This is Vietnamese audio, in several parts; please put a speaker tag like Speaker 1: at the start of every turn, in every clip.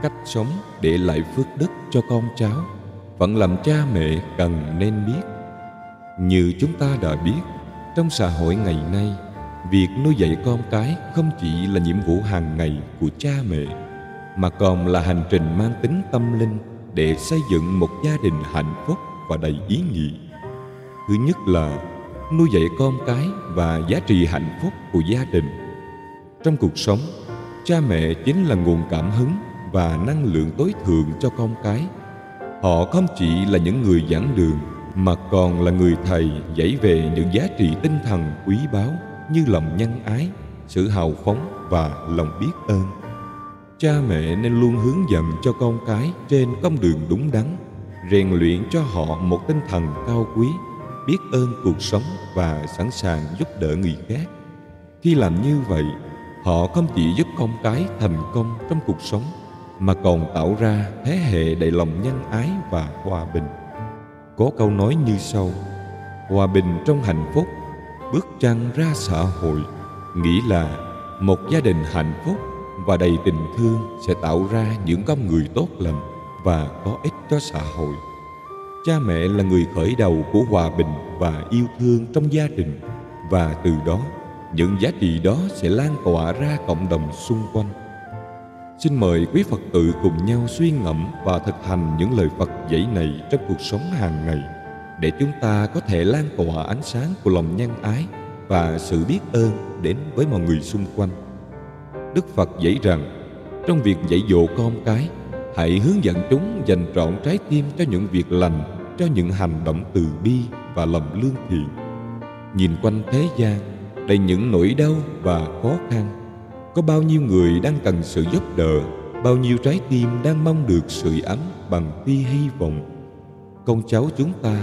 Speaker 1: Cách sống để lại phước đức cho con cháu vẫn làm cha mẹ cần nên biết. Như chúng ta đã biết, trong xã hội ngày nay, việc nuôi dạy con cái không chỉ là nhiệm vụ hàng ngày của cha mẹ, mà còn là hành trình mang tính tâm linh để xây dựng một gia đình hạnh phúc và đầy ý nghĩa. Thứ nhất là nuôi dạy con cái và giá trị hạnh phúc của gia đình. Trong cuộc sống, cha mẹ chính là nguồn cảm hứng và năng lượng tối thượng cho con cái. Họ không chỉ là những người giảng đường, mà còn là người thầy dạy về những giá trị tinh thần quý báu như lòng nhân ái, sự hào phóng và lòng biết ơn. Cha mẹ nên luôn hướng dẫn cho con cái trên con đường đúng đắn, rèn luyện cho họ một tinh thần cao quý, biết ơn cuộc sống và sẵn sàng giúp đỡ người khác. Khi làm như vậy, họ không chỉ giúp con cái thành công trong cuộc sống, mà còn tạo ra thế hệ đầy lòng nhân ái và hòa bình. Có câu nói như sau: hòa bình trong hạnh phúc, bước chân ra xã hội. Nghĩ là một gia đình hạnh phúc và đầy tình thương sẽ tạo ra những con người tốt lành và có ích cho xã hội. Cha mẹ là người khởi đầu của hòa bình và yêu thương trong gia đình, và từ đó những giá trị đó sẽ lan tỏa ra cộng đồng xung quanh. Xin mời quý Phật tử cùng nhau suy ngẫm và thực hành những lời Phật dạy này trong cuộc sống hàng ngày, để chúng ta có thể lan tỏa ánh sáng của lòng nhân ái và sự biết ơn đến với mọi người xung quanh. Đức Phật dạy rằng, trong việc dạy dỗ con cái, hãy hướng dẫn chúng dành trọn trái tim cho những việc lành, cho những hành động từ bi và lòng lương thiện. Nhìn quanh thế gian, đầy những nỗi đau và khó khăn, có bao nhiêu người đang cần sự giúp đỡ, bao nhiêu trái tim đang mong được sưởi ấm bằng tia hy vọng. Con cháu chúng ta,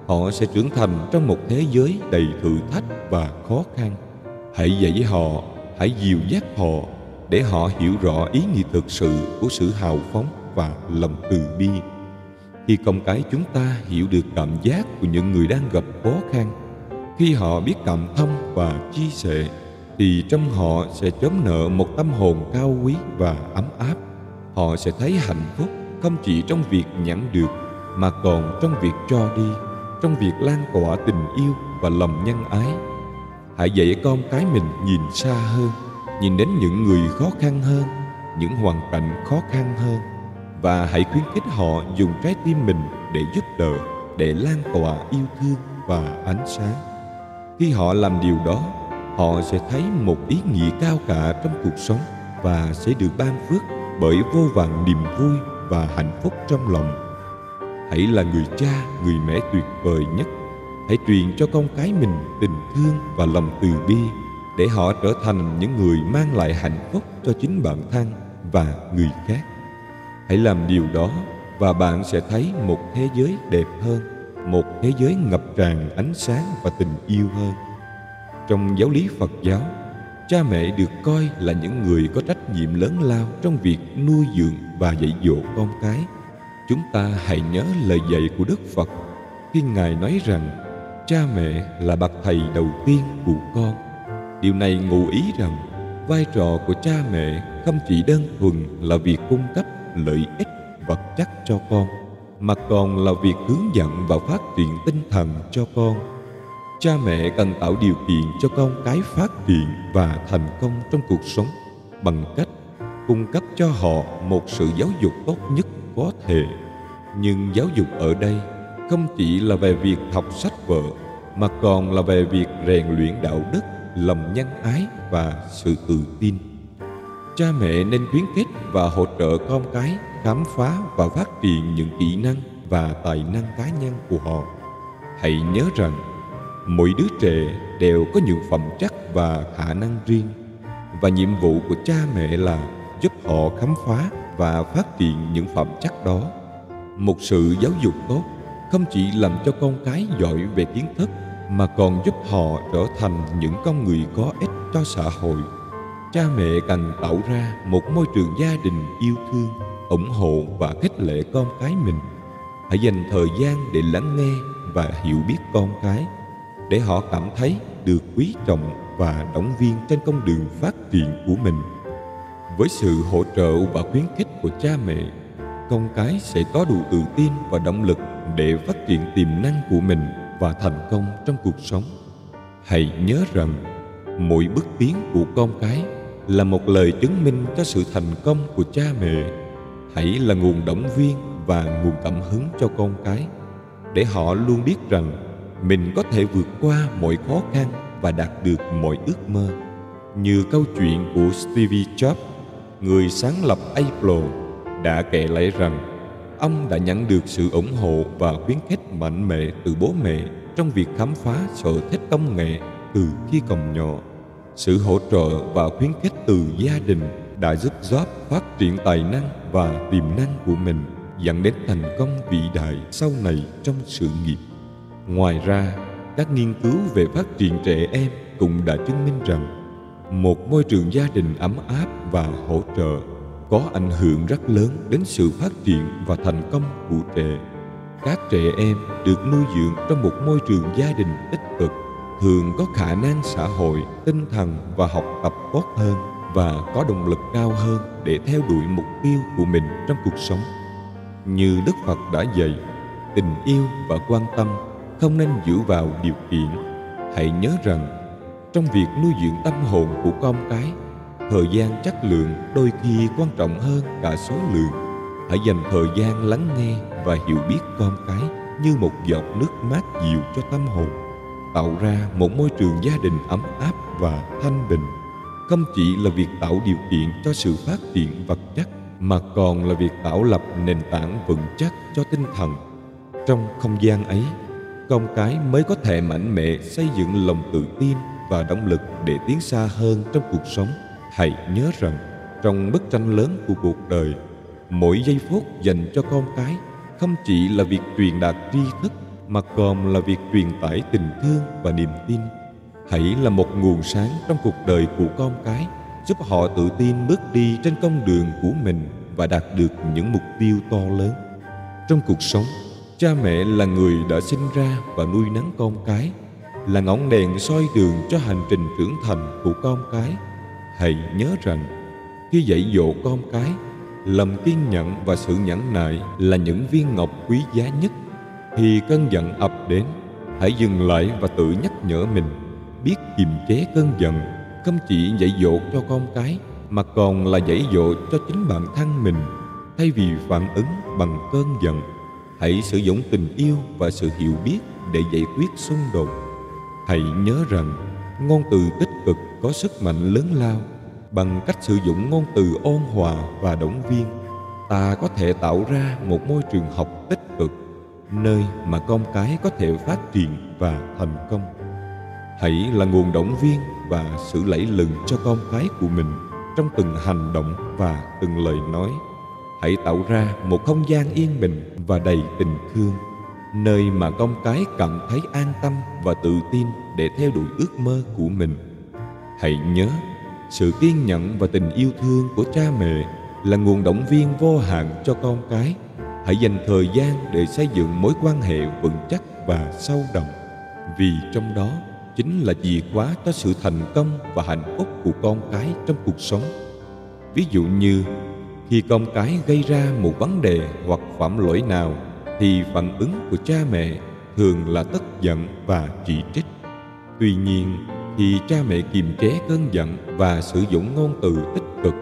Speaker 1: họ sẽ trưởng thành trong một thế giới đầy thử thách và khó khăn. Hãy dạy họ, hãy dìu dắt họ, để họ hiểu rõ ý nghĩa thực sự của sự hào phóng và lòng từ bi. Khi con cái chúng ta hiểu được cảm giác của những người đang gặp khó khăn, khi họ biết cảm thông và chia sẻ, thì trong họ sẽ chớm nở một tâm hồn cao quý và ấm áp. Họ sẽ thấy hạnh phúc không chỉ trong việc nhận được, mà còn trong việc cho đi, trong việc lan tỏa tình yêu và lòng nhân ái. Hãy dạy con cái mình nhìn xa hơn, nhìn đến những người khó khăn hơn, những hoàn cảnh khó khăn hơn, và hãy khuyến khích họ dùng trái tim mình để giúp đỡ, để lan tỏa yêu thương và ánh sáng. Khi họ làm điều đó, họ sẽ thấy một ý nghĩa cao cả trong cuộc sống và sẽ được ban phước bởi vô vàn niềm vui và hạnh phúc trong lòng. Hãy là người cha, người mẹ tuyệt vời nhất. Hãy truyền cho con cái mình tình thương và lòng từ bi, để họ trở thành những người mang lại hạnh phúc cho chính bản thân và người khác. Hãy làm điều đó và bạn sẽ thấy một thế giới đẹp hơn, một thế giới ngập tràn ánh sáng và tình yêu hơn. Trong giáo lý Phật giáo, cha mẹ được coi là những người có trách nhiệm lớn lao trong việc nuôi dưỡng và dạy dỗ con cái. Chúng ta hãy nhớ lời dạy của Đức Phật khi Ngài nói rằng cha mẹ là bậc thầy đầu tiên của con. Điều này ngụ ý rằng vai trò của cha mẹ không chỉ đơn thuần là việc cung cấp lợi ích vật chất cho con, mà còn là việc hướng dẫn và phát triển tinh thần cho con. Cha mẹ cần tạo điều kiện cho con cái phát triển và thành công trong cuộc sống bằng cách cung cấp cho họ một sự giáo dục tốt nhất có thể. Nhưng giáo dục ở đây không chỉ là về việc học sách vở, mà còn là về việc rèn luyện đạo đức, lòng nhân ái và sự tự tin. Cha mẹ nên khuyến khích và hỗ trợ con cái khám phá và phát triển những kỹ năng và tài năng cá nhân của họ. Hãy nhớ rằng mỗi đứa trẻ đều có những phẩm chất và khả năng riêng, và nhiệm vụ của cha mẹ là giúp họ khám phá và phát triển những phẩm chất đó. Một sự giáo dục tốt không chỉ làm cho con cái giỏi về kiến thức, mà còn giúp họ trở thành những con người có ích cho xã hội. Cha mẹ cần tạo ra một môi trường gia đình yêu thương, ủng hộ và khích lệ con cái mình. Hãy dành thời gian để lắng nghe và hiểu biết con cái, để họ cảm thấy được quý trọng và động viên trên con đường phát triển của mình. Với sự hỗ trợ và khuyến khích của cha mẹ, con cái sẽ có đủ tự tin và động lực để phát triển tiềm năng của mình và thành công trong cuộc sống. Hãy nhớ rằng, mỗi bước tiến của con cái là một lời chứng minh cho sự thành công của cha mẹ. Hãy là nguồn động viên và nguồn cảm hứng cho con cái, để họ luôn biết rằng mình có thể vượt qua mọi khó khăn và đạt được mọi ước mơ. Như câu chuyện của Steve Jobs, người sáng lập Apple, đã kể lại rằng ông đã nhận được sự ủng hộ và khuyến khích mạnh mẽ từ bố mẹ trong việc khám phá sở thích công nghệ từ khi còn nhỏ. Sự hỗ trợ và khuyến khích từ gia đình đã giúp Jobs phát triển tài năng và tiềm năng của mình, dẫn đến thành công vĩ đại sau này trong sự nghiệp. Ngoài ra, các nghiên cứu về phát triển trẻ em cũng đã chứng minh rằng một môi trường gia đình ấm áp và hỗ trợ có ảnh hưởng rất lớn đến sự phát triển và thành công của trẻ. Các trẻ em được nuôi dưỡng trong một môi trường gia đình tích cực thường có khả năng xã hội, tinh thần và học tập tốt hơn, và có động lực cao hơn để theo đuổi mục tiêu của mình trong cuộc sống. Như Đức Phật đã dạy, tình yêu và quan tâm không nên dựa vào điều kiện. Hãy nhớ rằng, trong việc nuôi dưỡng tâm hồn của con cái, thời gian chất lượng đôi khi quan trọng hơn cả số lượng. Hãy dành thời gian lắng nghe và hiểu biết con cái như một giọt nước mát dịu cho tâm hồn, tạo ra một môi trường gia đình ấm áp và thanh bình. Không chỉ là việc tạo điều kiện cho sự phát triển vật chất, mà còn là việc tạo lập nền tảng vững chắc cho tinh thần. Trong không gian ấy, con cái mới có thể mạnh mẽ xây dựng lòng tự tin và động lực để tiến xa hơn trong cuộc sống. Hãy nhớ rằng, trong bức tranh lớn của cuộc đời, mỗi giây phút dành cho con cái không chỉ là việc truyền đạt tri thức, mà còn là việc truyền tải tình thương và niềm tin. Hãy là một nguồn sáng trong cuộc đời của con cái, giúp họ tự tin bước đi trên con đường của mình và đạt được những mục tiêu to lớn. Trong cuộc sống, cha mẹ là người đã sinh ra và nuôi nấng con cái, là ngọn đèn soi đường cho hành trình trưởng thành của con cái. Hãy nhớ rằng, khi dạy dỗ con cái, lòng kiên nhẫn và sự nhẫn nại là những viên ngọc quý giá nhất. Khi cơn giận ập đến, hãy dừng lại và tự nhắc nhở mình biết kiềm chế cơn giận. Không chỉ dạy dỗ cho con cái, mà còn là dạy dỗ cho chính bản thân mình. Thay vì phản ứng bằng cơn giận, hãy sử dụng tình yêu và sự hiểu biết để giải quyết xung đột. Hãy nhớ rằng, ngôn từ tích cực có sức mạnh lớn lao. Bằng cách sử dụng ngôn từ ôn hòa và động viên, ta có thể tạo ra một môi trường học tích cực, nơi mà con cái có thể phát triển và thành công. Hãy là nguồn động viên và sự lẫy lừng cho con cái của mình trong từng hành động và từng lời nói. Hãy tạo ra một không gian yên bình và đầy tình thương, nơi mà con cái cảm thấy an tâm và tự tin để theo đuổi ước mơ của mình. Hãy nhớ, sự kiên nhẫn và tình yêu thương của cha mẹ là nguồn động viên vô hạn cho con cái. Hãy dành thời gian để xây dựng mối quan hệ vững chắc và sâu đậm, vì trong đó chính là chìa khóa cho sự thành công và hạnh phúc của con cái trong cuộc sống. Ví dụ như, khi con cái gây ra một vấn đề hoặc phạm lỗi nào, thì phản ứng của cha mẹ thường là tức giận và chỉ trích. Tuy nhiên, khi cha mẹ kiềm chế cơn giận và sử dụng ngôn từ tích cực,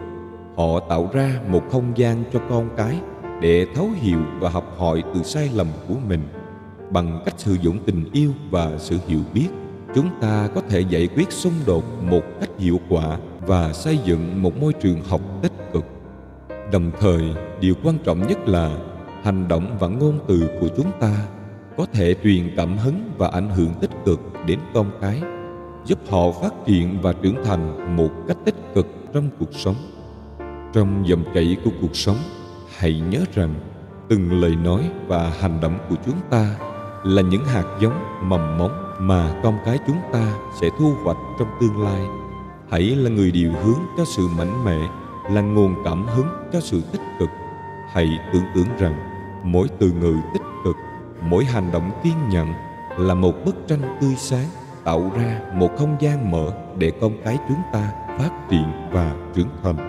Speaker 1: họ tạo ra một không gian cho con cái để thấu hiểu và học hỏi từ sai lầm của mình. Bằng cách sử dụng tình yêu và sự hiểu biết, chúng ta có thể giải quyết xung đột một cách hiệu quả và xây dựng một môi trường học tích cực. Đồng thời, điều quan trọng nhất là hành động và ngôn từ của chúng ta có thể truyền cảm hứng và ảnh hưởng tích cực đến con cái, giúp họ phát triển và trưởng thành một cách tích cực trong cuộc sống. Trong dòng chảy của cuộc sống, hãy nhớ rằng từng lời nói và hành động của chúng ta là những hạt giống mầm mống mà con cái chúng ta sẽ thu hoạch trong tương lai. Hãy là người điều hướng cho sự mạnh mẽ, là nguồn cảm hứng cho sự tích cực. Hãy tưởng tượng rằng mỗi từ ngữ tích cực, mỗi hành động kiên nhẫn là một bức tranh tươi sáng, tạo ra một không gian mở để con cái chúng ta phát triển và trưởng thành.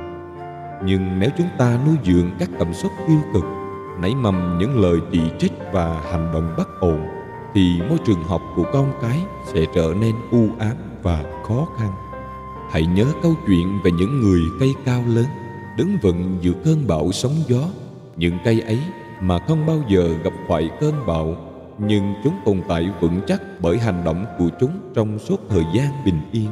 Speaker 1: Nhưng nếu chúng ta nuôi dưỡng các cảm xúc tiêu cực, nảy mầm những lời chỉ trích và hành động bất ổn, thì môi trường học của con cái sẽ trở nên u ám và khó khăn. Hãy nhớ câu chuyện về những người cây cao lớn, đứng vững giữa cơn bão sóng gió. Những cây ấy mà không bao giờ gặp phải cơn bão, nhưng chúng tồn tại vững chắc bởi hành động của chúng trong suốt thời gian bình yên.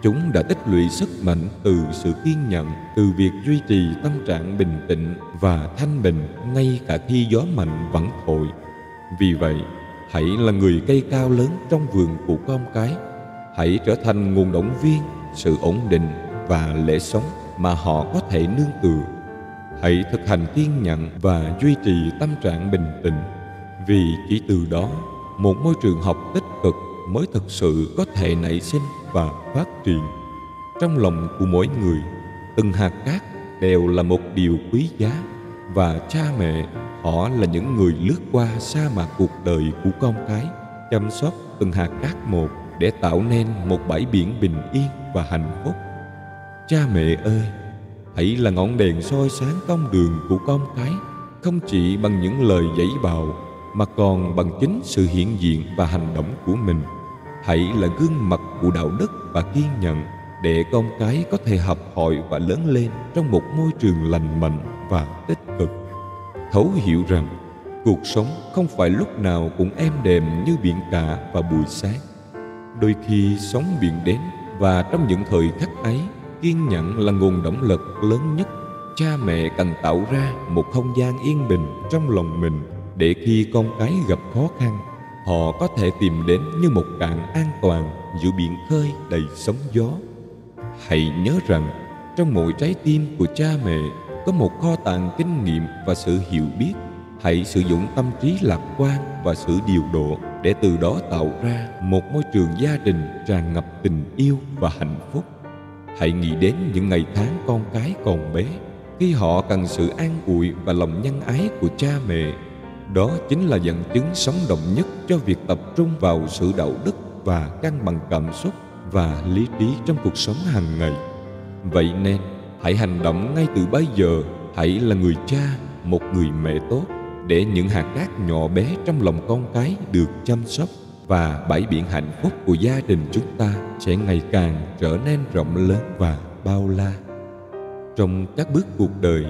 Speaker 1: Chúng đã tích lũy sức mạnh từ sự kiên nhẫn, từ việc duy trì tâm trạng bình tĩnh và thanh bình ngay cả khi gió mạnh vẫn thổi. Vì vậy, hãy là người cây cao lớn trong vườn của con cái. Hãy trở thành nguồn động viên, sự ổn định và lẽ sống mà họ có thể nương tựa. Hãy thực hành kiên nhẫn và duy trì tâm trạng bình tĩnh, vì chỉ từ đó, một môi trường học tích cực mới thực sự có thể nảy sinh và phát triển. Trong lòng của mỗi người, từng hạt cát đều là một điều quý giá, và cha mẹ họ là những người lướt qua sa mạc cuộc đời của con cái, chăm sóc từng hạt cát một để tạo nên một bãi biển bình yên và hạnh phúc. Cha mẹ ơi, hãy là ngọn đèn soi sáng con đường của con cái, không chỉ bằng những lời dạy bảo mà còn bằng chính sự hiện diện và hành động của mình. Hãy là gương mặt của đạo đức và kiên nhẫn để con cái có thể học hỏi và lớn lên trong một môi trường lành mạnh và tích cực. Thấu hiểu rằng cuộc sống không phải lúc nào cũng êm đềm như biển cả vào buổi sáng. Đôi khi sóng biển đến, và trong những thời khắc ấy, kiên nhẫn là nguồn động lực lớn nhất. Cha mẹ cần tạo ra một không gian yên bình trong lòng mình để khi con cái gặp khó khăn, họ có thể tìm đến như một cảng an toàn giữa biển khơi đầy sóng gió. Hãy nhớ rằng trong mỗi trái tim của cha mẹ có một kho tàng kinh nghiệm và sự hiểu biết. Hãy sử dụng tâm trí lạc quan và sự điều độ để từ đó tạo ra một môi trường gia đình tràn ngập tình yêu và hạnh phúc. Hãy nghĩ đến những ngày tháng con cái còn bé, khi họ cần sự an ủi và lòng nhân ái của cha mẹ. Đó chính là dẫn chứng sống động nhất cho việc tập trung vào sự đạo đức và cân bằng cảm xúc và lý trí trong cuộc sống hàng ngày. Vậy nên, hãy hành động ngay từ bây giờ. Hãy là người cha, một người mẹ tốt, để những hạt cát nhỏ bé trong lòng con cái được chăm sóc, và bãi biển hạnh phúc của gia đình chúng ta sẽ ngày càng trở nên rộng lớn và bao la. Trong các bước cuộc đời,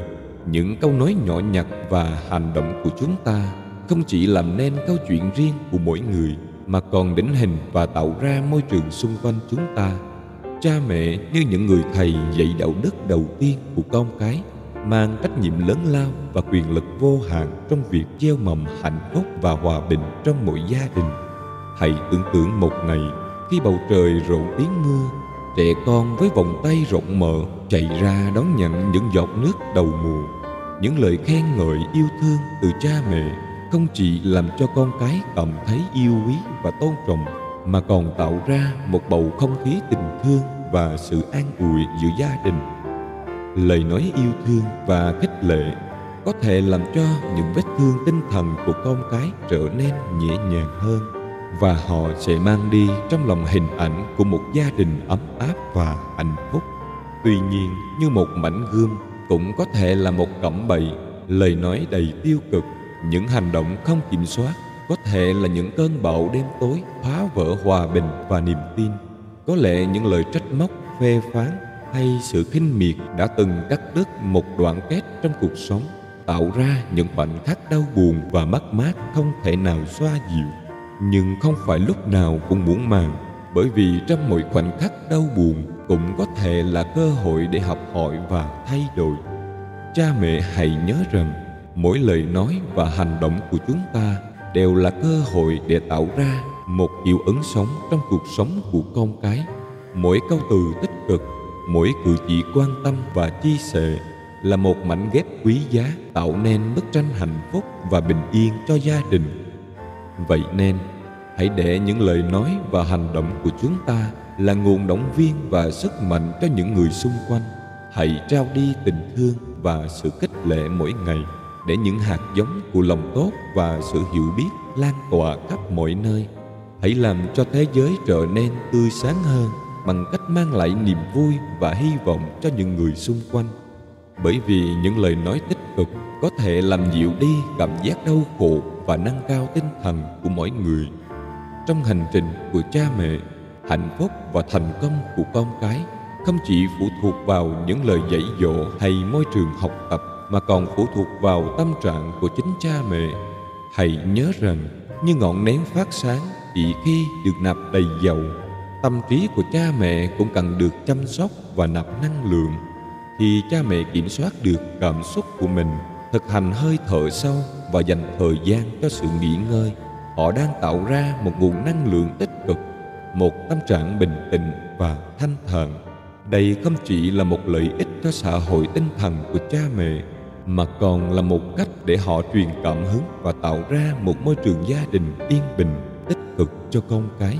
Speaker 1: những câu nói nhỏ nhặt và hành động của chúng ta không chỉ làm nên câu chuyện riêng của mỗi người, mà còn định hình và tạo ra môi trường xung quanh chúng ta. Cha mẹ như những người thầy dạy đạo đức đầu tiên của con cái, mang trách nhiệm lớn lao và quyền lực vô hạn trong việc gieo mầm hạnh phúc và hòa bình trong mỗi gia đình. Hãy tưởng tượng một ngày, khi bầu trời rộn tiếng mưa, trẻ con với vòng tay rộng mở chạy ra đón nhận những giọt nước đầu mùa. Những lời khen ngợi yêu thương từ cha mẹ không chỉ làm cho con cái cảm thấy yêu quý và tôn trọng, mà còn tạo ra một bầu không khí tình thương và sự an ủi giữa gia đình. Lời nói yêu thương và khích lệ có thể làm cho những vết thương tinh thần của con cái trở nên nhẹ nhàng hơn, và họ sẽ mang đi trong lòng hình ảnh của một gia đình ấm áp và hạnh phúc. Tuy nhiên, như một mảnh gươm cũng có thể là một cạm bẫy. Lời nói đầy tiêu cực, những hành động không kiểm soát có thể là những cơn bão đêm tối phá vỡ hòa bình và niềm tin. Có lẽ những lời trách móc, phê phán hay sự khinh miệt đã từng cắt đứt một đoạn kết trong cuộc sống, tạo ra những khoảnh khắc đau buồn và mất mát không thể nào xoa dịu. Nhưng không phải lúc nào cũng muộn màng, bởi vì trong mỗi khoảnh khắc đau buồn cũng có thể là cơ hội để học hỏi và thay đổi. Cha mẹ hãy nhớ rằng mỗi lời nói và hành động của chúng ta đều là cơ hội để tạo ra một hiệu ứng sống trong cuộc sống của con cái. Mỗi câu từ tích cực, mỗi cử chỉ quan tâm và chia sẻ là một mảnh ghép quý giá, tạo nên bức tranh hạnh phúc và bình yên cho gia đình. Vậy nên, hãy để những lời nói và hành động của chúng ta là nguồn động viên và sức mạnh cho những người xung quanh. Hãy trao đi tình thương và sự khích lệ mỗi ngày, để những hạt giống của lòng tốt và sự hiểu biết lan tỏa khắp mọi nơi. Hãy làm cho thế giới trở nên tươi sáng hơn bằng cách mang lại niềm vui và hy vọng cho những người xung quanh. Bởi vì những lời nói tích cực có thể làm dịu đi cảm giác đau khổ và nâng cao tinh thần của mỗi người. Trong hành trình của cha mẹ, hạnh phúc và thành công của con cái không chỉ phụ thuộc vào những lời dạy dỗ hay môi trường học tập, mà còn phụ thuộc vào tâm trạng của chính cha mẹ. Hãy nhớ rằng, như ngọn nến phát sáng chỉ khi được nạp đầy dầu, tâm trí của cha mẹ cũng cần được chăm sóc và nạp năng lượng. Khi cha mẹ kiểm soát được cảm xúc của mình, thực hành hơi thở sâu và dành thời gian cho sự nghỉ ngơi, họ đang tạo ra một nguồn năng lượng tích cực, một tâm trạng bình tĩnh và thanh thản. Đây không chỉ là một lợi ích cho xã hội tinh thần của cha mẹ, mà còn là một cách để họ truyền cảm hứng và tạo ra một môi trường gia đình yên bình, tích cực cho con cái.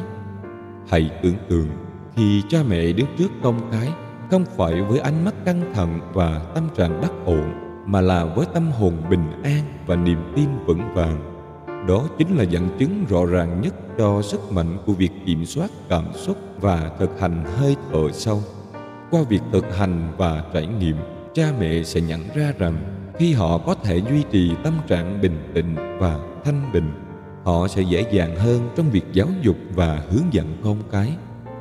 Speaker 1: Hãy tưởng tượng khi cha mẹ đứng trước con cái, không phải với ánh mắt căng thẳng và tâm trạng bất ổn, mà là với tâm hồn bình an và niềm tin vững vàng. Đó chính là dẫn chứng rõ ràng nhất cho sức mạnh của việc kiểm soát cảm xúc và thực hành hơi thở sâu. Qua việc thực hành và trải nghiệm, cha mẹ sẽ nhận ra rằng khi họ có thể duy trì tâm trạng bình tĩnh và thanh bình, họ sẽ dễ dàng hơn trong việc giáo dục và hướng dẫn con cái.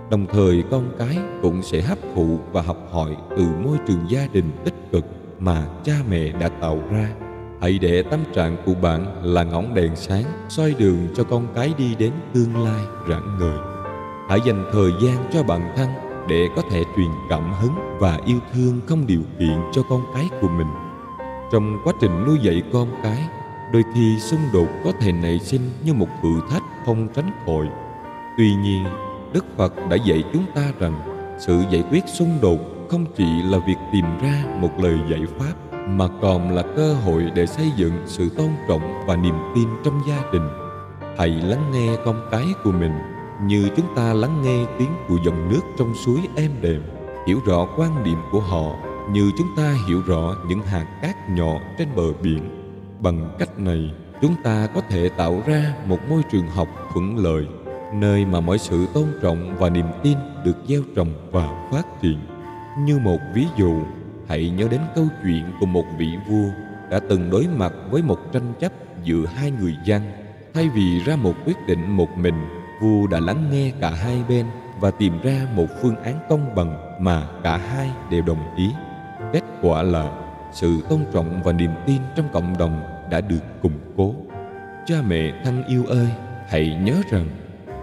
Speaker 1: Đồng thời con cái cũng sẽ hấp thụ và học hỏi từ môi trường gia đình tích cực mà cha mẹ đã tạo ra. Hãy để tâm trạng của bạn là ngọn đèn sáng soi đường cho con cái đi đến tương lai rạng ngời. Hãy dành thời gian cho bản thân để có thể truyền cảm hứng và yêu thương không điều kiện cho con cái của mình. Trong quá trình nuôi dạy con cái, đôi khi xung đột có thể nảy sinh như một thử thách không tránh khỏi. Tuy nhiên, Đức Phật đã dạy chúng ta rằng sự giải quyết xung đột không chỉ là việc tìm ra một lời giải pháp, mà còn là cơ hội để xây dựng sự tôn trọng và niềm tin trong gia đình. Hãy lắng nghe con cái của mình như chúng ta lắng nghe tiếng của dòng nước trong suối êm đềm, hiểu rõ quan điểm của họ như chúng ta hiểu rõ những hạt cát nhỏ trên bờ biển. Bằng cách này, chúng ta có thể tạo ra một môi trường học thuận lợi, nơi mà mọi sự tôn trọng và niềm tin được gieo trồng và phát triển. Như một ví dụ, hãy nhớ đến câu chuyện của một vị vua đã từng đối mặt với một tranh chấp giữa hai người dân. Thay vì ra một quyết định một mình, vua đã lắng nghe cả hai bên và tìm ra một phương án công bằng mà cả hai đều đồng ý. Kết quả là sự tôn trọng và niềm tin trong cộng đồng đã được củng cố. Cha mẹ thân yêu ơi, hãy nhớ rằng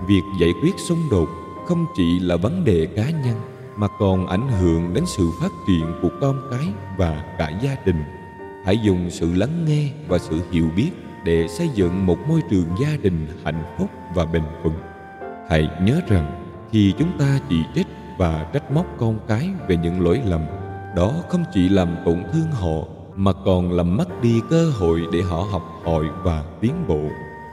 Speaker 1: việc giải quyết xung đột không chỉ là vấn đề cá nhân, mà còn ảnh hưởng đến sự phát triển của con cái và cả gia đình. Hãy dùng sự lắng nghe và sự hiểu biết để xây dựng một môi trường gia đình hạnh phúc và bền vững. Hãy nhớ rằng khi chúng ta chỉ trích và trách móc con cái về những lỗi lầm, đó không chỉ làm tổn thương họ, mà còn làm mất đi cơ hội để họ học hỏi và tiến bộ.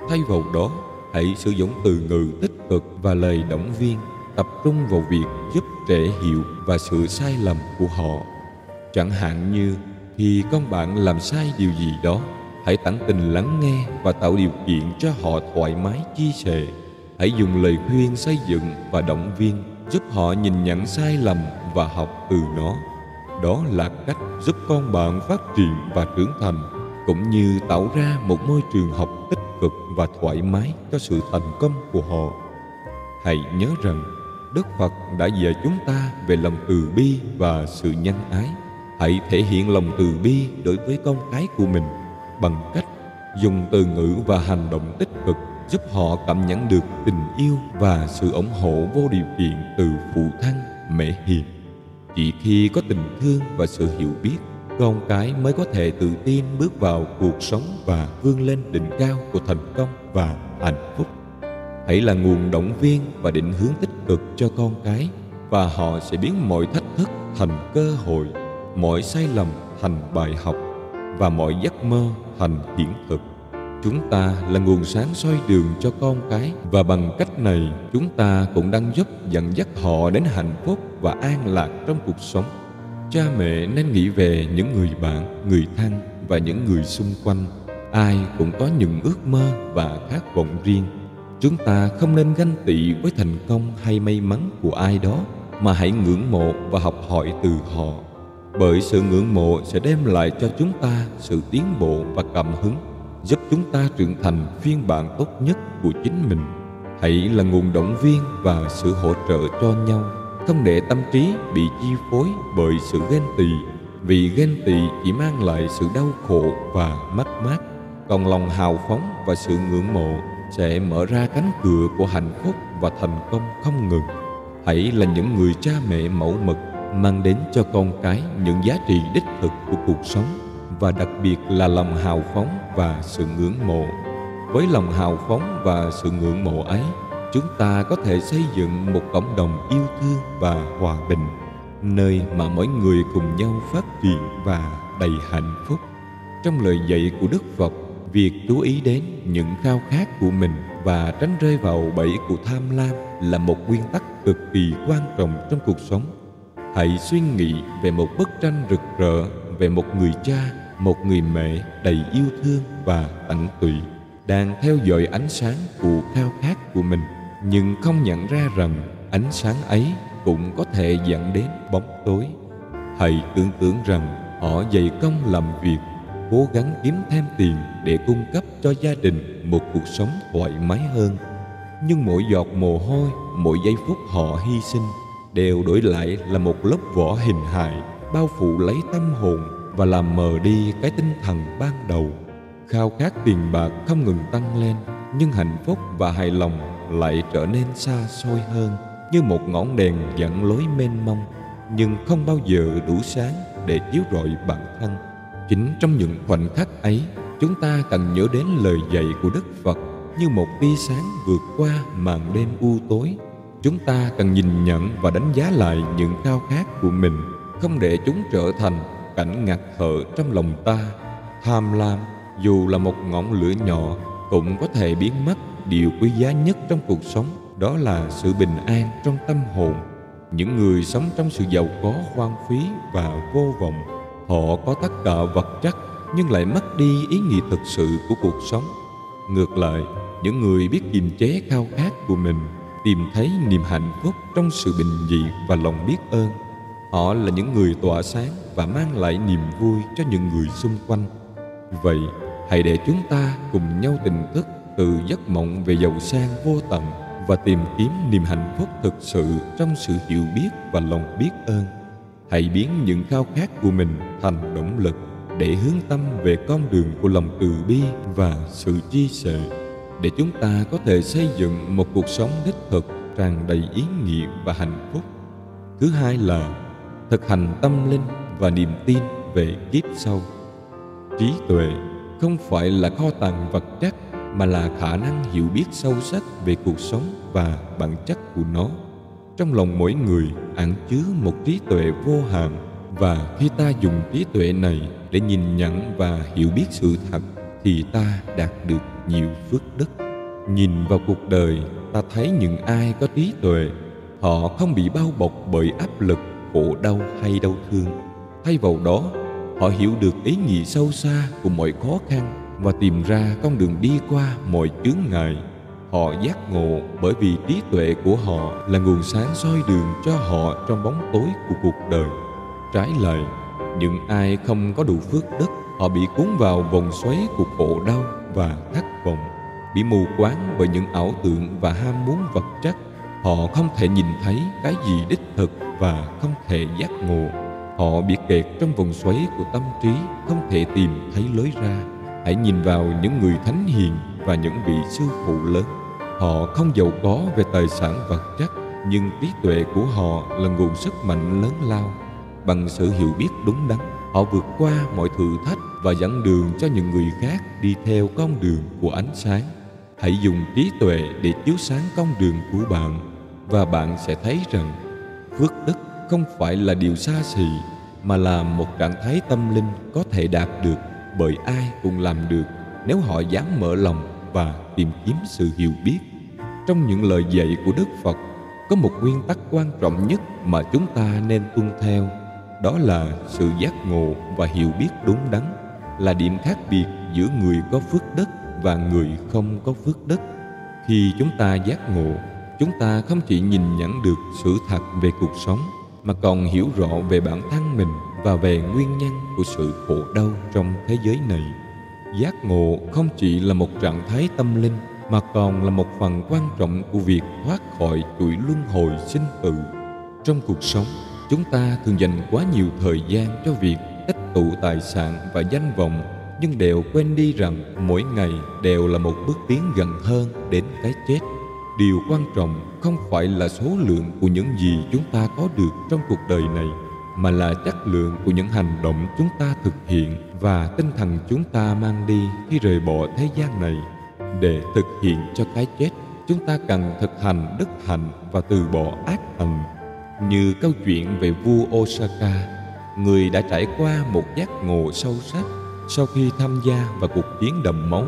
Speaker 1: Thay vào đó, hãy sử dụng từ ngữ tích cực và lời động viên, tập trung vào việc giúp trẻ hiểu và sửa sai lầm của họ. Chẳng hạn như khi con bạn làm sai điều gì đó, hãy tận tình lắng nghe và tạo điều kiện cho họ thoải mái chia sẻ. Hãy dùng lời khuyên xây dựng và động viên, giúp họ nhìn nhận sai lầm và học từ nó. Đó là cách giúp con bạn phát triển và trưởng thành, cũng như tạo ra một môi trường học tích cực và thoải mái cho sự thành công của họ. Hãy nhớ rằng Đức Phật đã dạy chúng ta về lòng từ bi và sự nhân ái. Hãy thể hiện lòng từ bi đối với con cái của mình bằng cách dùng từ ngữ và hành động tích cực, giúp họ cảm nhận được tình yêu và sự ủng hộ vô điều kiện từ phụ thân, mẹ hiền. Chỉ khi có tình thương và sự hiểu biết, con cái mới có thể tự tin bước vào cuộc sống và vươn lên đỉnh cao của thành công và hạnh phúc. Hãy là nguồn động viên và định hướng tích cực cho con cái, và họ sẽ biến mọi thách thức thành cơ hội, mọi sai lầm thành bài học, và mọi giấc mơ thành hiện thực. Chúng ta là nguồn sáng soi đường cho con cái, và bằng cách này chúng ta cũng đang giúp dẫn dắt họ đến hạnh phúc và an lạc trong cuộc sống. Cha mẹ nên nghĩ về những người bạn, người thân và những người xung quanh. Ai cũng có những ước mơ và khát vọng riêng. Chúng ta không nên ganh tị với thành công hay may mắn của ai đó, mà hãy ngưỡng mộ và học hỏi từ họ. Bởi sự ngưỡng mộ sẽ đem lại cho chúng ta sự tiến bộ và cảm hứng, giúp chúng ta trưởng thành phiên bản tốt nhất của chính mình. Hãy là nguồn động viên và sự hỗ trợ cho nhau, không để tâm trí bị chi phối bởi sự ghen tị, vì ghen tị chỉ mang lại sự đau khổ và mất mát. Còn lòng hào phóng và sự ngưỡng mộ sẽ mở ra cánh cửa của hạnh phúc và thành công không ngừng. Hãy là những người cha mẹ mẫu mực, mang đến cho con cái những giá trị đích thực của cuộc sống, và đặc biệt là lòng hào phóng và sự ngưỡng mộ. Với lòng hào phóng và sự ngưỡng mộ ấy, chúng ta có thể xây dựng một cộng đồng yêu thương và hòa bình, nơi mà mỗi người cùng nhau phát triển và đầy hạnh phúc. Trong lời dạy của Đức Phật, việc chú ý đến những khao khát của mình và tránh rơi vào bẫy của tham lam là một nguyên tắc cực kỳ quan trọng trong cuộc sống. Hãy suy nghĩ về một bức tranh rực rỡ về một người cha, một người mẹ đầy yêu thương và tận tụy, đang theo dõi ánh sáng của khao khát của mình, nhưng không nhận ra rằng ánh sáng ấy cũng có thể dẫn đến bóng tối. Hãy tưởng tượng rằng họ dày công làm việc, cố gắng kiếm thêm tiền để cung cấp cho gia đình một cuộc sống thoải mái hơn. Nhưng mỗi giọt mồ hôi, mỗi giây phút họ hy sinh đều đổi lại là một lớp vỏ hình hài, bao phủ lấy tâm hồn và làm mờ đi cái tinh thần ban đầu. Khao khát tiền bạc không ngừng tăng lên, nhưng hạnh phúc và hài lòng lại trở nên xa xôi hơn, như một ngọn đèn dẫn lối mênh mông, nhưng không bao giờ đủ sáng để chiếu rọi bản thân. Chính trong những khoảnh khắc ấy, chúng ta cần nhớ đến lời dạy của Đức Phật như một tia sáng vượt qua màn đêm u tối. Chúng ta cần nhìn nhận và đánh giá lại những khao khát của mình, không để chúng trở thành cảnh ngạt thở trong lòng ta. Tham lam, dù là một ngọn lửa nhỏ, cũng có thể biến mất điều quý giá nhất trong cuộc sống, đó là sự bình an trong tâm hồn. Những người sống trong sự giàu có hoang phí và vô vọng, họ có tất cả vật chất nhưng lại mất đi ý nghĩa thực sự của cuộc sống. Ngược lại, những người biết kiềm chế khao khát của mình, tìm thấy niềm hạnh phúc trong sự bình dị và lòng biết ơn. Họ là những người tỏa sáng và mang lại niềm vui cho những người xung quanh. Vậy, hãy để chúng ta cùng nhau tỉnh thức từ giấc mộng về giàu sang vô tận và tìm kiếm niềm hạnh phúc thực sự trong sự hiểu biết và lòng biết ơn. Hãy biến những khao khát của mình thành động lực để hướng tâm về con đường của lòng từ bi và sự chia sẻ, để chúng ta có thể xây dựng một cuộc sống đích thực, tràn đầy ý nghĩa và hạnh phúc. Thứ hai là thực hành tâm linh và niềm tin về kiếp sau. Trí tuệ không phải là kho tàng vật chất, mà là khả năng hiểu biết sâu sắc về cuộc sống và bản chất của nó. Trong lòng mỗi người ẩn chứa một trí tuệ vô hạn, và khi ta dùng trí tuệ này để nhìn nhận và hiểu biết sự thật, thì ta đạt được nhiều phước đức. Nhìn vào cuộc đời, ta thấy những ai có trí tuệ, họ không bị bao bọc bởi áp lực, khổ đau hay đau thương. Thay vào đó, họ hiểu được ý nghĩa sâu xa của mọi khó khăn và tìm ra con đường đi qua mọi chướng ngại. Họ giác ngộ bởi vì trí tuệ của họ là nguồn sáng soi đường cho họ trong bóng tối của cuộc đời. Trái lại, những ai không có đủ phước đức, họ bị cuốn vào vòng xoáy của khổ đau và thất vọng, bị mù quáng bởi những ảo tưởng và ham muốn vật chất. Họ không thể nhìn thấy cái gì đích thực và không thể giác ngộ. Họ bị kẹt trong vòng xoáy của tâm trí, không thể tìm thấy lối ra. Hãy nhìn vào những người thánh hiền và những vị sư phụ lớn. Họ không giàu có về tài sản vật chất, nhưng trí tuệ của họ là nguồn sức mạnh lớn lao. Bằng sự hiểu biết đúng đắn, họ vượt qua mọi thử thách và dẫn đường cho những người khác đi theo con đường của ánh sáng. Hãy dùng trí tuệ để chiếu sáng con đường của bạn, và bạn sẽ thấy rằng phước đức không phải là điều xa xỉ, mà là một trạng thái tâm linh có thể đạt được bởi ai cũng làm được nếu họ dám mở lòng và tìm kiếm sự hiểu biết. Trong những lời dạy của Đức Phật, có một nguyên tắc quan trọng nhất mà chúng ta nên tuân theo, đó là sự giác ngộ và hiểu biết đúng đắn. là điểm khác biệt giữa người có phước đức và người không có phước đức. Khi chúng ta giác ngộ, chúng ta không chỉ nhìn nhận được sự thật về cuộc sống, mà còn hiểu rõ về bản thân mình và về nguyên nhân của sự khổ đau trong thế giới này. Giác ngộ không chỉ là một trạng thái tâm linh, mà còn là một phần quan trọng của việc thoát khỏi chuỗi luân hồi sinh tử. Trong cuộc sống, chúng ta thường dành quá nhiều thời gian cho việc tích tụ tài sản và danh vọng, nhưng đều quên đi rằng mỗi ngày đều là một bước tiến gần hơn đến cái chết. Điều quan trọng không phải là số lượng của những gì chúng ta có được trong cuộc đời này, mà là chất lượng của những hành động chúng ta thực hiện và tinh thần chúng ta mang đi khi rời bỏ thế gian này. Để thực hiện cho cái chết, chúng ta cần thực hành đức hạnh và từ bỏ ác hạnh. Như câu chuyện về vua Osaka, người đã trải qua một giác ngộ sâu sắc. Sau khi tham gia vào cuộc chiến đẫm máu,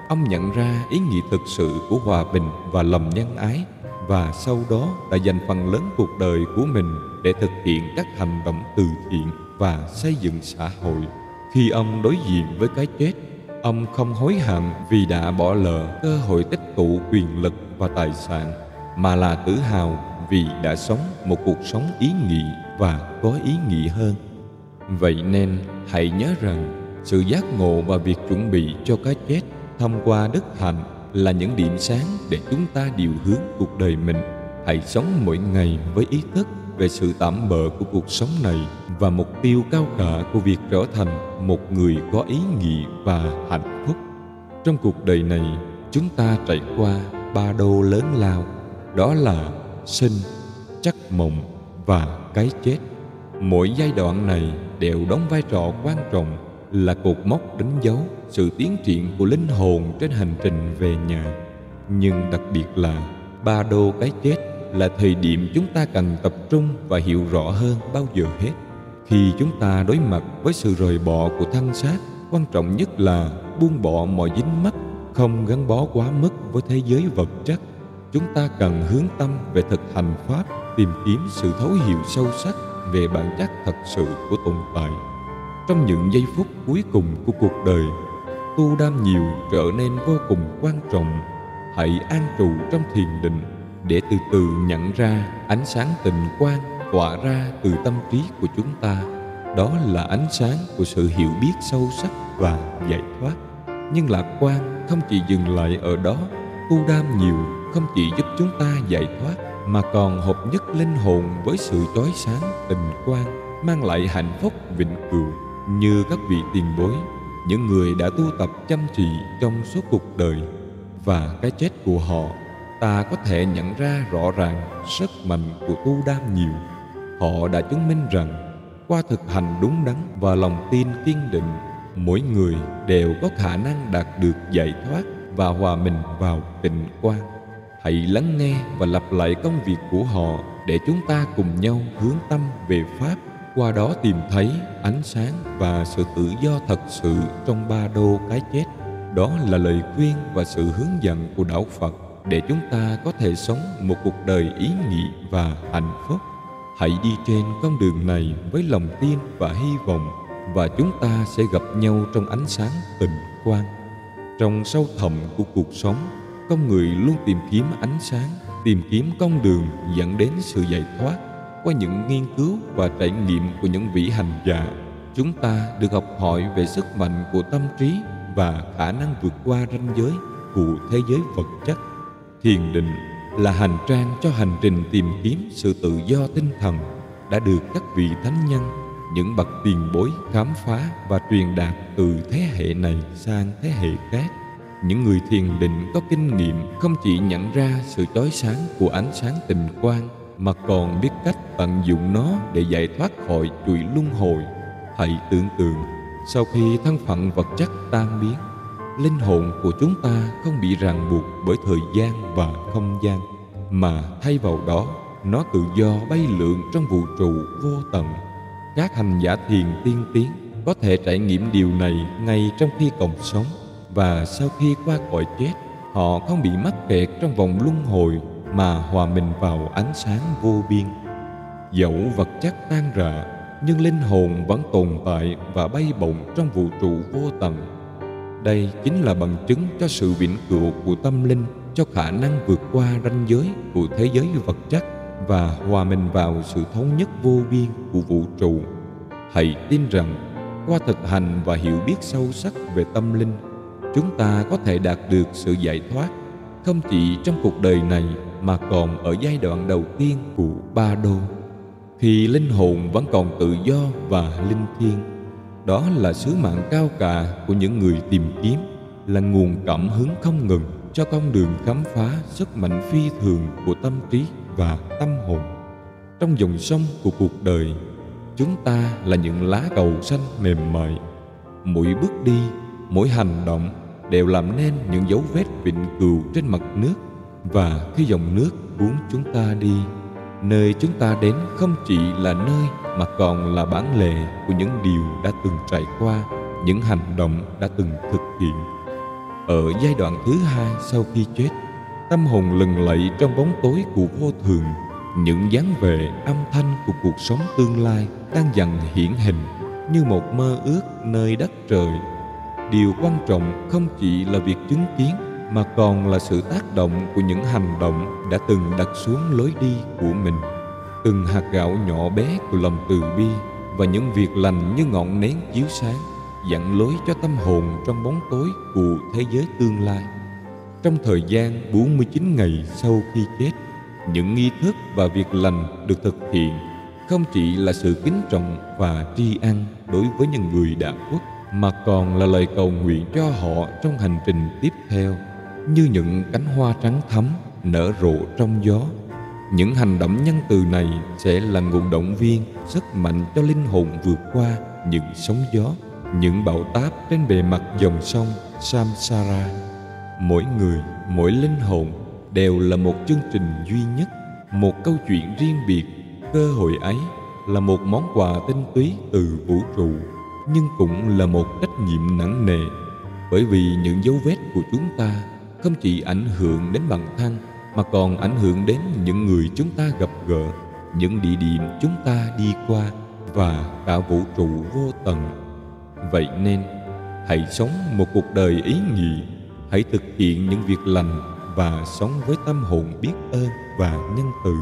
Speaker 1: ông nhận ra ý nghĩa thực sự của hòa bình và lòng nhân ái, và sau đó đã dành phần lớn cuộc đời của mình để thực hiện các hành động từ thiện và xây dựng xã hội. Khi ông đối diện với cái chết, ông không hối hận vì đã bỏ lỡ cơ hội tích tụ quyền lực và tài sản, mà là tự hào vì đã sống một cuộc sống ý nghĩa và có ý nghĩa hơn. Vậy nên hãy nhớ rằng sự giác ngộ và việc chuẩn bị cho cái chết thông qua đức hạnh là những điểm sáng để chúng ta điều hướng cuộc đời mình. Hãy sống mỗi ngày với ý thức về sự tạm bợ của cuộc sống này và mục tiêu cao cả của việc trở thành một người có ý nghĩa và hạnh phúc. Trong cuộc đời này, chúng ta trải qua 3 đô lớn lao, đó là sinh, chắc mộng và cái chết. Mỗi giai đoạn này đều đóng vai trò quan trọng, là cột mốc đánh dấu sự tiến triển của linh hồn trên hành trình về nhà. Nhưng đặc biệt là 3 đô cái chết là thời điểm chúng ta cần tập trung và hiểu rõ hơn bao giờ hết. Khi chúng ta đối mặt với sự rời bỏ của thân xác, quan trọng nhất là buông bỏ mọi dính mắc, không gắn bó quá mức với thế giới vật chất. Chúng ta cần hướng tâm về thực hành Pháp, tìm kiếm sự thấu hiểu sâu sắc về bản chất thật sự của tồn tại. Trong những giây phút cuối cùng của cuộc đời, tu đam nhiều trở nên vô cùng quan trọng. Hãy an trụ trong thiền định để từ từ nhận ra ánh sáng tịnh quang tỏa ra từ tâm trí của chúng ta. Đó là ánh sáng của sự hiểu biết sâu sắc và giải thoát. Nhưng lạc quan không chỉ dừng lại ở đó. Tu đam nhiều không chỉ giúp chúng ta giải thoát, mà còn hợp nhất linh hồn với sự chói sáng tịnh quang, mang lại hạnh phúc vĩnh cửu. Như các vị tiền bối, những người đã tu tập chăm chỉ trong suốt cuộc đời, và cái chết của họ, ta có thể nhận ra rõ ràng sức mạnh của tu đam nhiều. Họ đã chứng minh rằng qua thực hành đúng đắn và lòng tin kiên định, mỗi người đều có khả năng đạt được giải thoát và hòa mình vào tịnh quang. Hãy lắng nghe và lặp lại công việc của họ để chúng ta cùng nhau hướng tâm về Pháp, qua đó tìm thấy ánh sáng và sự tự do thật sự trong 3 đô cái chết. Đó là lời khuyên và sự hướng dẫn của Đạo Phật để chúng ta có thể sống một cuộc đời ý nghĩa và hạnh phúc. Hãy đi trên con đường này với lòng tin và hy vọng, và chúng ta sẽ gặp nhau trong ánh sáng tịnh quang. Trong sâu thẳm của cuộc sống, con người luôn tìm kiếm ánh sáng, tìm kiếm con đường dẫn đến sự giải thoát. Qua những nghiên cứu và trải nghiệm của những vị hành giả, chúng ta được học hỏi về sức mạnh của tâm trí và khả năng vượt qua ranh giới của thế giới vật chất. Thiền định là hành trang cho hành trình tìm kiếm sự tự do tinh thần, đã được các vị thánh nhân, những bậc tiền bối khám phá và truyền đạt từ thế hệ này sang thế hệ khác. Những người thiền định có kinh nghiệm không chỉ nhận ra sự chói sáng của ánh sáng tịnh quang, mà còn biết cách tận dụng nó để giải thoát khỏi chuỗi luân hồi. Hãy tưởng tượng, sau khi thân phận vật chất tan biến, linh hồn của chúng ta không bị ràng buộc bởi thời gian và không gian, mà thay vào đó, nó tự do bay lượn trong vũ trụ vô tận. Các hành giả thiền tiên tiến có thể trải nghiệm điều này ngay trong khi còn sống, và sau khi qua cõi chết, họ không bị mắc kẹt trong vòng luân hồi, mà hòa mình vào ánh sáng vô biên. Dẫu vật chất tan rã, nhưng linh hồn vẫn tồn tại và bay bổng trong vũ trụ vô tận. Đây chính là bằng chứng cho sự vĩnh cửu của tâm linh, cho khả năng vượt qua ranh giới của thế giới vật chất và hòa mình vào sự thống nhất vô biên của vũ trụ. Hãy tin rằng qua thực hành và hiểu biết sâu sắc về tâm linh, chúng ta có thể đạt được sự giải thoát, không chỉ trong cuộc đời này mà còn ở giai đoạn đầu tiên của Ba Đô, khi linh hồn vẫn còn tự do và linh thiêng. Đó là sứ mạng cao cả của những người tìm kiếm, là nguồn cảm hứng không ngừng cho con đường khám phá sức mạnh phi thường của tâm trí và tâm hồn. Trong dòng sông của cuộc đời, chúng ta là những lá cầu xanh mềm mại. Mỗi bước đi, mỗi hành động đều làm nên những dấu vết vĩnh cửu trên mặt nước. Và khi dòng nước cuốn chúng ta đi, nơi chúng ta đến không chỉ là nơi mà còn là bản lề của những điều đã từng trải qua, những hành động đã từng thực hiện. Ở giai đoạn thứ hai sau khi chết, tâm hồn lừng lẫy trong bóng tối của vô thường. Những dáng vẻ âm thanh của cuộc sống tương lai đang dần hiển hình như một mơ ước nơi đất trời. Điều quan trọng không chỉ là việc chứng kiến mà còn là sự tác động của những hành động đã từng đặt xuống lối đi của mình. Từng hạt gạo nhỏ bé của lòng từ bi và những việc lành như ngọn nến chiếu sáng, dẫn lối cho tâm hồn trong bóng tối của thế giới tương lai. Trong thời gian 49 ngày sau khi chết, những nghi thức và việc lành được thực hiện không chỉ là sự kính trọng và tri ân đối với những người đã khuất, mà còn là lời cầu nguyện cho họ trong hành trình tiếp theo, như những cánh hoa trắng thắm nở rộ trong gió. Những hành động nhân từ này sẽ là nguồn động viên, sức mạnh cho linh hồn vượt qua những sóng gió, những bão táp trên bề mặt dòng sông Samsara. Mỗi người, mỗi linh hồn đều là một chương trình duy nhất, một câu chuyện riêng biệt. Cơ hội ấy là một món quà tinh túy từ vũ trụ, nhưng cũng là một trách nhiệm nặng nề, bởi vì những dấu vết của chúng ta không chỉ ảnh hưởng đến bản thân mà còn ảnh hưởng đến những người chúng ta gặp gỡ, những địa điểm chúng ta đi qua và cả vũ trụ vô tận. Vậy nên, hãy sống một cuộc đời ý nghĩa, hãy thực hiện những việc lành và sống với tâm hồn biết ơn và nhân từ.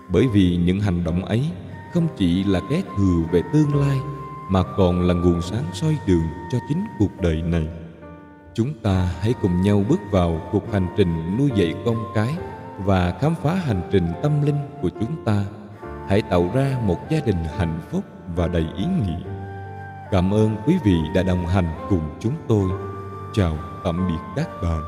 Speaker 1: Bởi vì những hành động ấy không chỉ là kế thừa về tương lai mà còn là nguồn sáng soi đường cho chính cuộc đời này. Chúng ta hãy cùng nhau bước vào cuộc hành trình nuôi dạy con cái và khám phá hành trình tâm linh của chúng ta. Hãy tạo ra một gia đình hạnh phúc và đầy ý nghĩa. Cảm ơn quý vị đã đồng hành cùng chúng tôi. Chào tạm biệt các bạn.